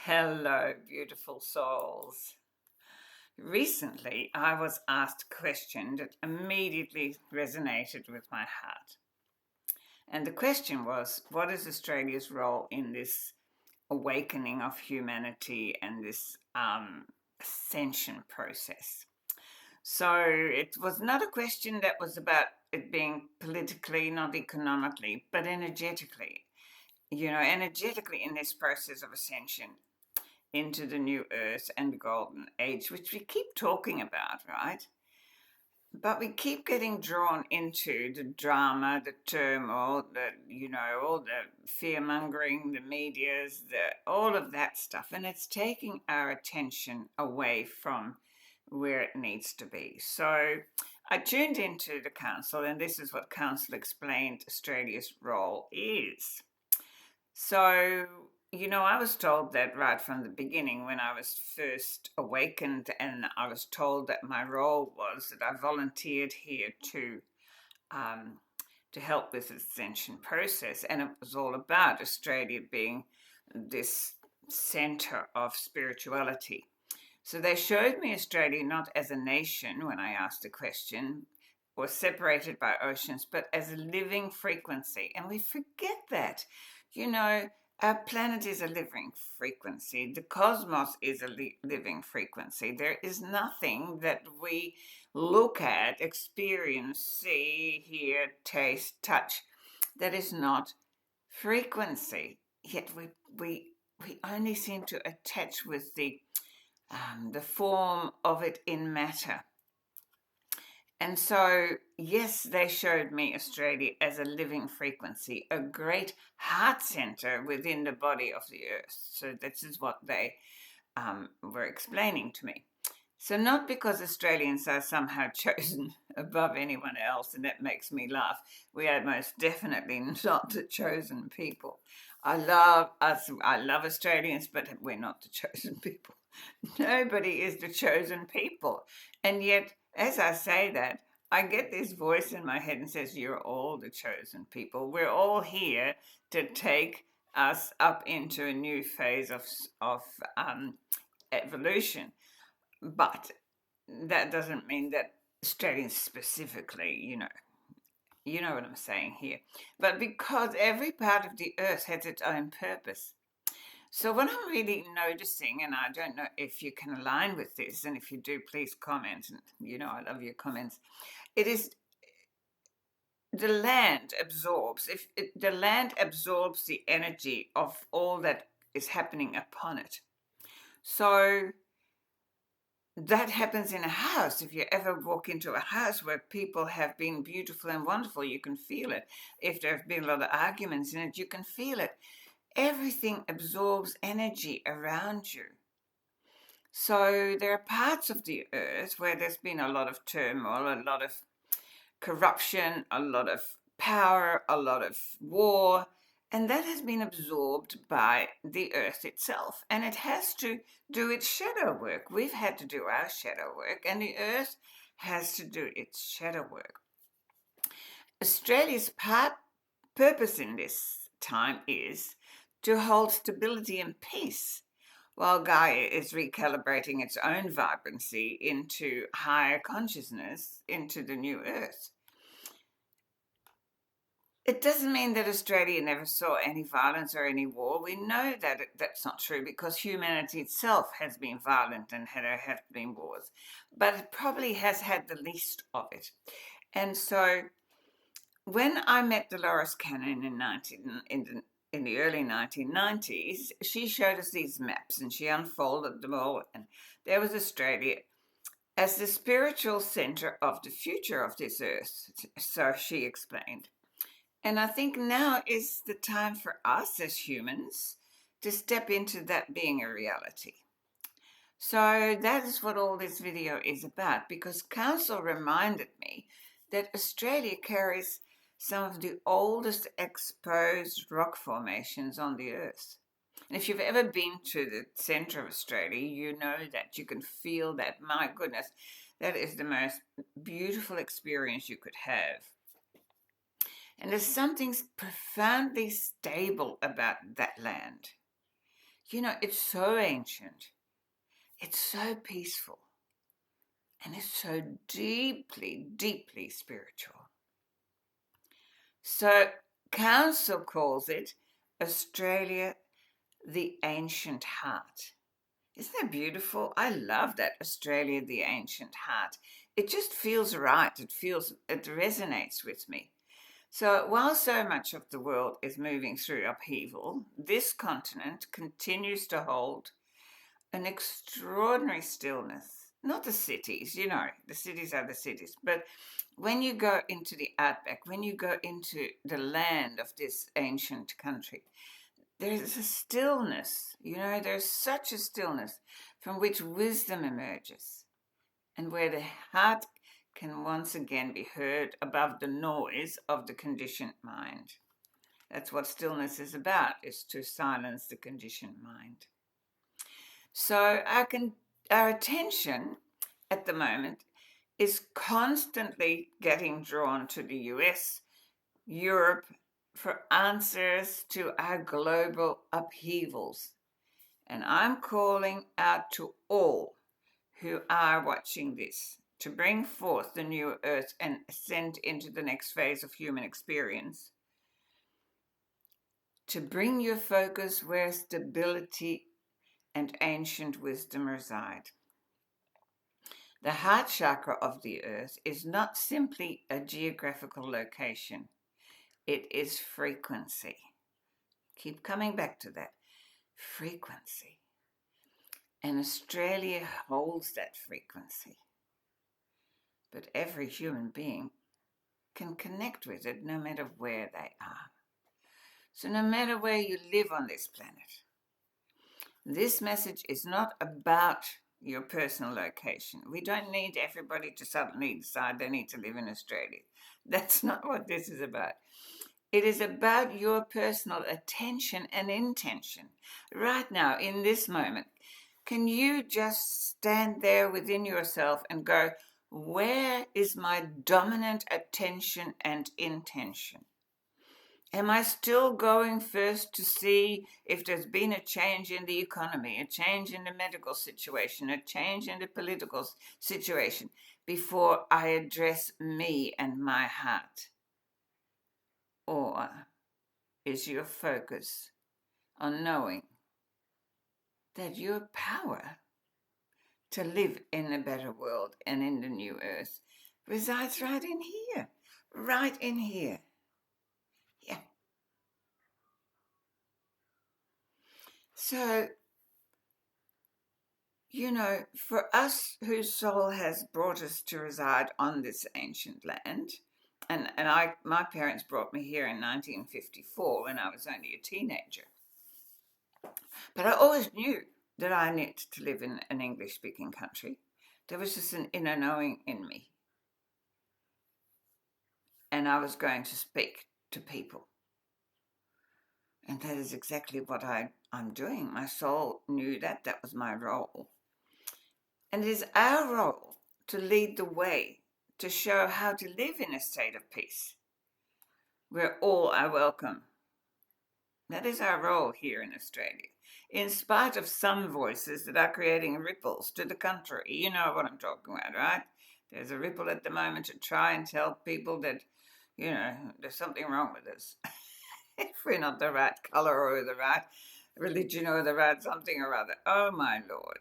Hello, beautiful souls. Recently, I was asked a question that immediately resonated with my heart. And the question was, what is Australia's role in this awakening of humanity and this ascension process? So it was not a question that was about it being politically, not economically, but energetically. Energetically in this process of ascension into the new earth and the golden age, which we keep talking about, right? But we keep getting drawn into the drama, the turmoil, all the fear mongering, the medias, all of that stuff. And it's taking our attention away from where it needs to be. So I tuned into the council, and this is what council explained Australia's role is. So, I was told that right from the beginning when I was first awakened, and I was told that my role was that I volunteered here um, to help with the ascension process, and it was all about Australia being this center of spirituality. So they showed me Australia not as a nation when I asked the question, or separated by oceans, but as a living frequency. And we forget that. You know, our planet is a living frequency. The cosmos is a living frequency. There is nothing that we look at, experience, see, hear, taste, touch that is not frequency. Yet we only seem to attach with the form of it in matter. And so, yes, they showed me Australia as a living frequency, a great heart center within the body of the earth. So, this is what they were explaining to me. So, not because Australians are somehow chosen above anyone else, and that makes me laugh. We are most definitely not the chosen people. I love us, I love Australians, but we're not the chosen people. Nobody is the chosen people. And yet, as I say that, I get this voice in my head and says, "You're all the chosen people. We're all here to take us up into a new phase of evolution." But that doesn't mean that Australians specifically, you know what I'm saying here. But because every part of the earth has its own purpose. So, what I'm really noticing, and I don't know if you can align with this, and if you do, please comment. And I love your comments. It is the land absorbs, the land absorbs the energy of all that is happening upon it. So, that happens in a house. If you ever walk into a house where people have been beautiful and wonderful, you can feel it. If there have been a lot of arguments in it, you can feel it. Everything absorbs energy around you. So there are parts of the earth where there's been a lot of turmoil, a lot of corruption, a lot of power, a lot of war, and that has been absorbed by the earth itself. And it has to do its shadow work. We've had to do our shadow work, and the earth has to do its shadow work. Australia's purpose in this time is to hold stability and peace while Gaia is recalibrating its own vibrancy into higher consciousness, into the new earth. It doesn't mean that Australia never saw any violence or any war. We know that that's not true because humanity itself has been violent and there have been wars, but it probably has had the least of it. And so when I met Dolores Cannon in the early 1990s, she showed us these maps and she unfolded them all. And there was Australia as the spiritual center of the future of this earth, so she explained. And I think now is the time for us as humans to step into that being a reality. So that is what all this video is about, because Council reminded me that Australia carries some of the oldest exposed rock formations on the earth. And if you've ever been to the centre of Australia, you know that you can feel that. My goodness, that is the most beautiful experience you could have. And there's something profoundly stable about that land. It's so ancient, it's so peaceful, and it's so deeply, deeply spiritual. So, Council calls it Australia, the Ancient Heart. Isn't that beautiful? I love that, Australia, the Ancient Heart. It just feels right. It resonates with me. So while so much of the world is moving through upheaval, this continent continues to hold an extraordinary stillness. Not the cities, the cities are the cities, but when you go into the outback, when you go into the land of this ancient country, there's a stillness, there's such a stillness from which wisdom emerges and where the heart can once again be heard above the noise of the conditioned mind. That's what stillness is about, is to silence the conditioned mind. So our attention at the moment is constantly getting drawn to the US, Europe, for answers to our global upheavals. And I'm calling out to all who are watching this to bring forth the new earth and ascend into the next phase of human experience. To bring your focus where stability and ancient wisdom reside. The heart chakra of the earth is not simply a geographical location. It is frequency. Keep coming back to that. Frequency. And Australia holds that frequency. But every human being can connect with it no matter where they are. So no matter where you live on this planet, this message is not about your personal location. We don't need everybody to suddenly decide they need to live in Australia. That's not what this is about. It is about your personal attention and intention. Right now, in this moment, can you just stand there within yourself and go, where is my dominant attention and intention? Am I still going first to see if there's been a change in the economy, a change in the medical situation, a change in the political situation, before I address me and my heart? Or is your focus on knowing that your power to live in a better world and in the new earth resides right in here, right in here? Yeah. So, for us whose soul has brought us to reside on this ancient land, and my parents brought me here in 1954 when I was only a teenager. But I always knew that I needed to live in an English-speaking country. There was just an inner knowing in me. And I was going to speak to people. And that is exactly what I'm doing. My soul knew that. That was my role. And it is our role to lead the way, to show how to live in a state of peace, where all are welcome. That is our role here in Australia, in spite of some voices that are creating ripples to the contrary. You know what I'm talking about, right? There's a ripple at the moment to try and tell people that, there's something wrong with us. If we're not the right colour or the right religion or the right something or other. Oh, my Lord.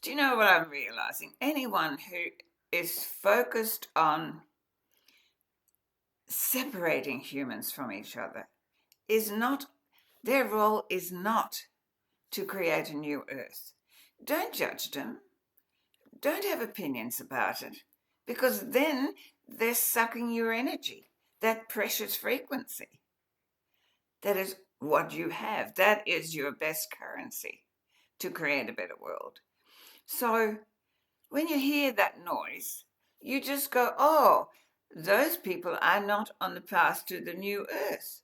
Do you know what I'm realising? Anyone who is focused on separating humans from each other their role is not to create a new earth. Don't judge them. Don't have opinions about it, because then they're sucking your energy, that precious frequency. That is what you have. That is your best currency to create a better world. So when you hear that noise, you just go, oh, those people are not on the path to the new earth.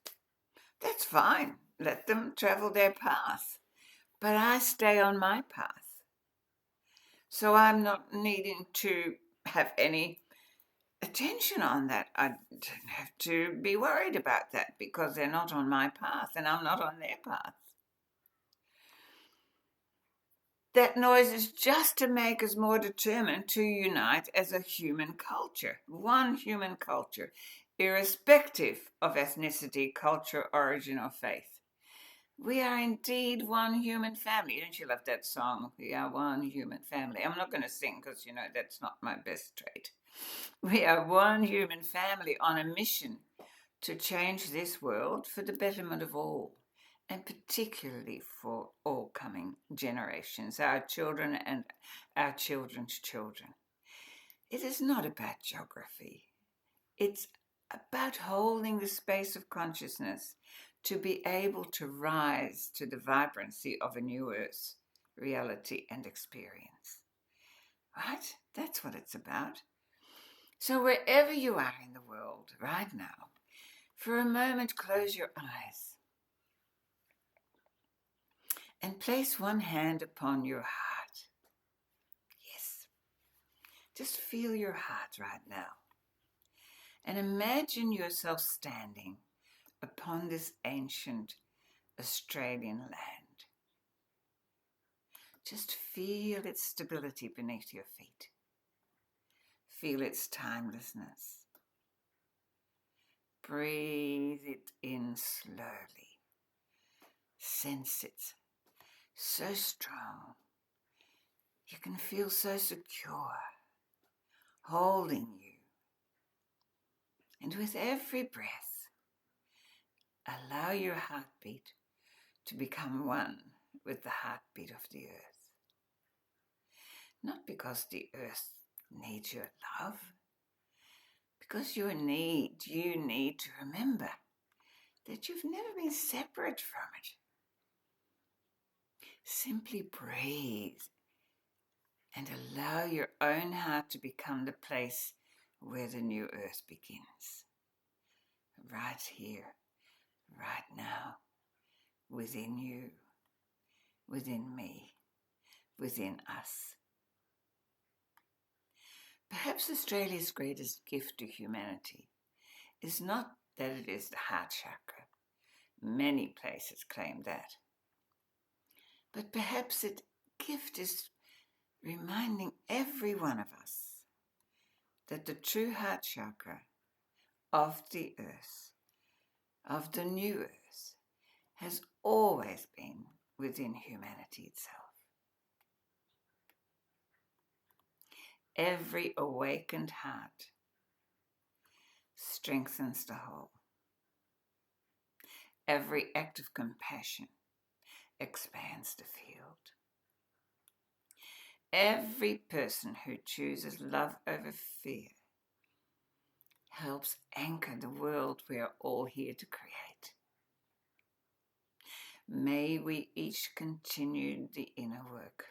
That's fine. Let them travel their path. But I stay on my path. So I'm not needing to have any attention on that. I don't have to be worried about that because they're not on my path and I'm not on their path. that noise is just to make us more determined to unite as a human culture, one human culture, irrespective of ethnicity, culture, origin, or faith. We are indeed one human family. Don't you love that song? We are one human family. I'm not going to sing because, that's not my best trait. We are one human family on a mission to change this world for the betterment of all, and particularly for all coming generations, our children and our children's children. It is not about geography. It's about holding the space of consciousness to be able to rise to the vibrancy of a new earth, reality and experience. Right? That's what it's about. So wherever you are in the world right now, for a moment close your eyes and place one hand upon your heart. Yes. Just feel your heart right now. And imagine yourself standing upon this ancient Australian land. Just feel its stability beneath your feet. Feel its timelessness. Breathe it in slowly. Sense it. So strong. You can feel so secure, holding you. And with every breath, allow your heartbeat to become one with the heartbeat of the earth. Not because the earth needs your love, because you need to remember that you've never been separate from it. Simply breathe and allow your own heart to become the place where the new earth begins. Right here, right now, within you, within me, within us. Perhaps Australia's greatest gift to humanity is not that it is the heart chakra. Many places claim that. But perhaps its gift is reminding every one of us that the true heart chakra of the earth, of the new earth, has always been within humanity itself. Every awakened heart strengthens the whole. Every act of compassion expands the field. Every person who chooses love over fear helps anchor the world we are all here to create. May we each continue the inner work.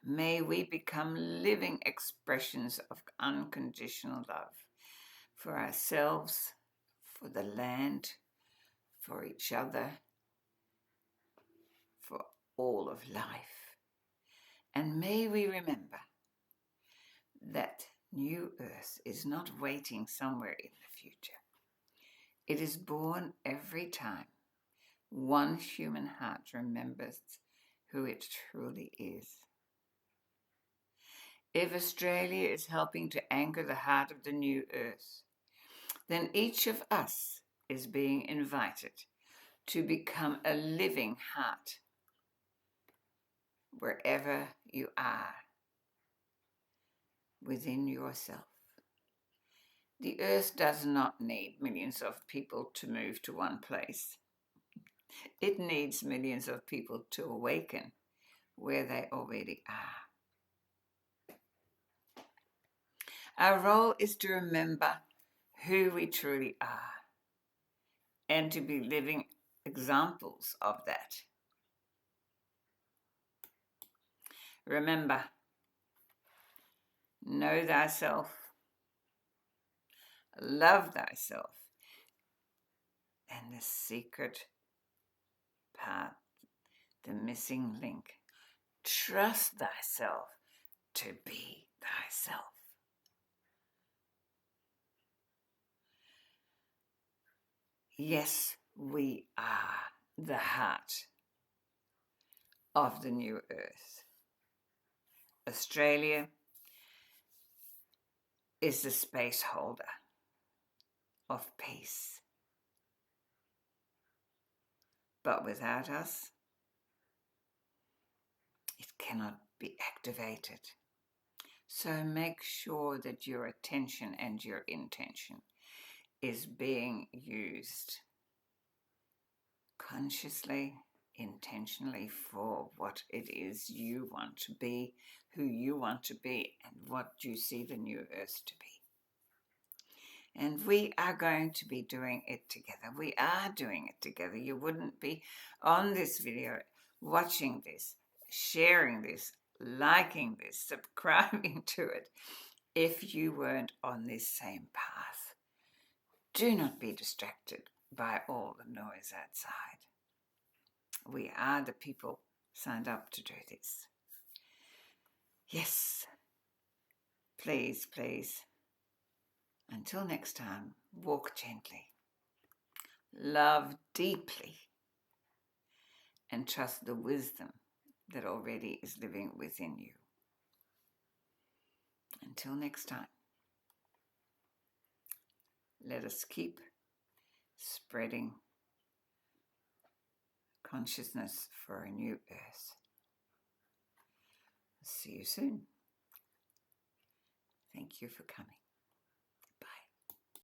May we become living expressions of unconditional love for ourselves, for the land, for each other, for all of life. And may we remember that new earth is not waiting somewhere in the future. It is born every time one human heart remembers who it truly is. If Australia is helping to anchor the heart of the new earth, then each of us is being invited to become a living heart wherever you are within yourself. The earth does not need millions of people to move to one place. It needs millions of people to awaken where they already are. Our role is to remember who we truly are and to be living examples of that. Remember, know thyself, love thyself, and the secret part, the missing link, trust thyself to be thyself. Yes, we are the heart of the new earth. Australia is the space holder of peace. But without us, it cannot be activated. So make sure that your attention and your intention is being used consciously, intentionally for what it is you want to be, who you want to be, and what you see the new earth to be. And we are going to be doing it together. We are doing it together. You wouldn't be on this video, watching this, sharing this, liking this, subscribing to it, if you weren't on this same path. Do not be distracted by all the noise outside. We are the people signed up to do this. Yes, please, please. Until next time, walk gently, love deeply, and trust the wisdom that already is living within you. Until next time, let us keep spreading consciousness for a new earth. See you soon. Thank you for coming.